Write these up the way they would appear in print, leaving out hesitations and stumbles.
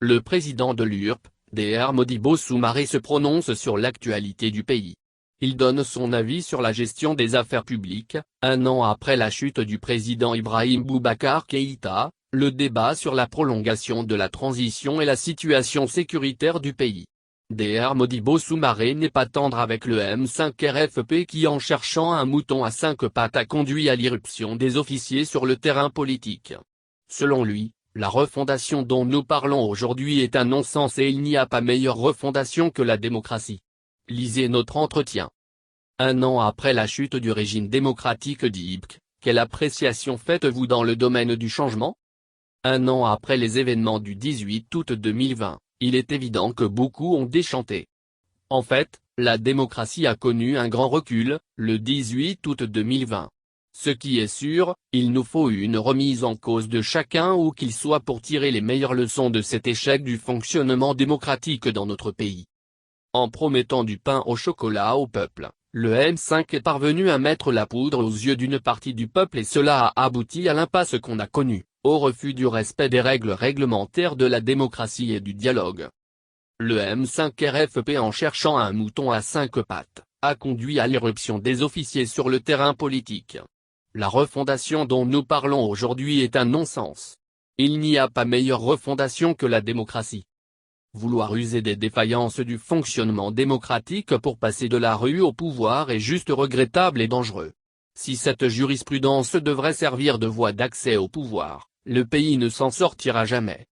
Le président de l'URP, Dr Modibo Soumaré se prononce sur l'actualité du pays. Il donne son avis sur la gestion des affaires publiques, un an après la chute du président Ibrahim Boubacar Keïta, le débat sur la prolongation de la transition et la situation sécuritaire du pays. Dr Modibo Soumaré n'est pas tendre avec le M5 RFP qui en cherchant un mouton à 5 pattes a conduit à l'irruption des officiers sur le terrain politique. Selon lui, la refondation dont nous parlons aujourd'hui est un non-sens et il n'y a pas meilleure refondation que la démocratie. Lisez notre entretien. Un an après la chute du régime démocratique d'Ibk, quelle appréciation faites-vous dans le domaine du changement? Un an après les événements du 18 août 2020, il est évident que beaucoup ont déchanté. En fait, la démocratie a connu un grand recul, le 18 août 2020. Ce qui est sûr, il nous faut une remise en cause de chacun où qu'il soit pour tirer les meilleures leçons de cet échec du fonctionnement démocratique dans notre pays. En promettant du pain au chocolat au peuple, le M5 est parvenu à mettre la poudre aux yeux d'une partie du peuple et cela a abouti à l'impasse qu'on a connue, au refus du respect des règles réglementaires de la démocratie et du dialogue. Le M5 RFP en cherchant un mouton à 5 pattes, a conduit à l'irruption des officiers sur le terrain politique. La refondation dont nous parlons aujourd'hui est un non-sens. Il n'y a pas meilleure refondation que la démocratie. Vouloir user des défaillances du fonctionnement démocratique pour passer de la rue au pouvoir est juste regrettable et dangereux. Si cette jurisprudence devrait servir de voie d'accès au pouvoir, le pays ne s'en sortira jamais.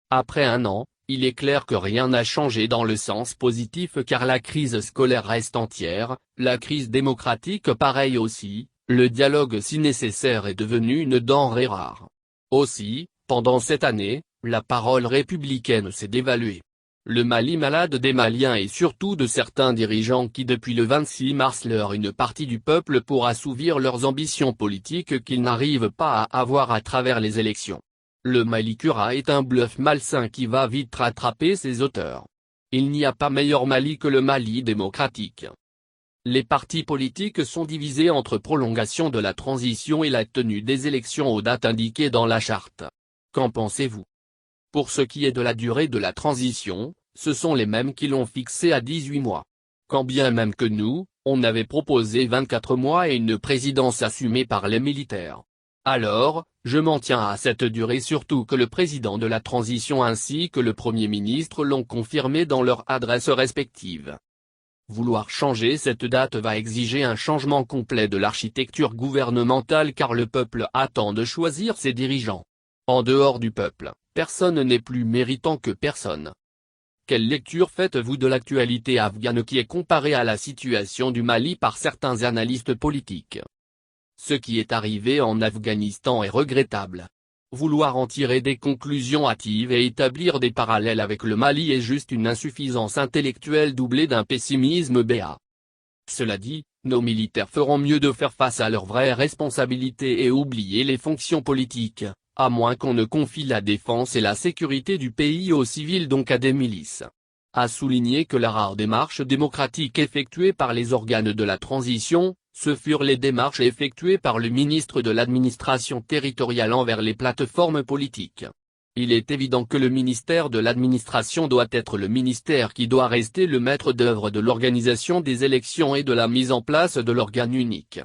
Après un an, il est clair que rien n'a changé dans le sens positif car la crise scolaire reste entière, la crise démocratique pareil aussi. Le dialogue si nécessaire est devenu une denrée rare. Aussi, pendant cette année, la parole républicaine s'est dévaluée. Le Mali malade des Maliens et surtout de certains dirigeants qui depuis le 26 mars leurrent une partie du peuple pour assouvir leurs ambitions politiques qu'ils n'arrivent pas à avoir à travers les élections. Le Mali Cura est un bluff malsain qui va vite rattraper ses auteurs. Il n'y a pas meilleur Mali que le Mali démocratique. Les partis politiques sont divisés entre prolongation de la transition et la tenue des élections aux dates indiquées dans la charte. Qu'en pensez-vous? Pour ce qui est de la durée de la transition, ce sont les mêmes qui l'ont fixée à 18 mois. Quand bien même que nous, on avait proposé 24 mois et une présidence assumée par les militaires. Alors, je m'en tiens à cette durée surtout que le président de la transition ainsi que le Premier ministre l'ont confirmé dans leurs adresses respectives. Vouloir changer cette date va exiger un changement complet de l'architecture gouvernementale car le peuple attend de choisir ses dirigeants. En dehors du peuple, personne n'est plus méritant que personne. Quelle lecture faites-vous de l'actualité afghane qui est comparée à la situation du Mali par certains analystes politiques? Ce qui est arrivé en Afghanistan est regrettable. Vouloir en tirer des conclusions hâtives et établir des parallèles avec le Mali est juste une insuffisance intellectuelle doublée d'un pessimisme béat. Cela dit, nos militaires feront mieux de faire face à leurs vraies responsabilités et oublier les fonctions politiques, à moins qu'on ne confie la défense et la sécurité du pays aux civils donc à des milices. A souligner que la rare démarche démocratique effectuée par les organes de la transition, ce furent les démarches effectuées par le ministre de l'administration territoriale envers les plateformes politiques. Il est évident que le ministère de l'administration doit être le ministère qui doit rester le maître d'œuvre de l'organisation des élections et de la mise en place de l'organe unique.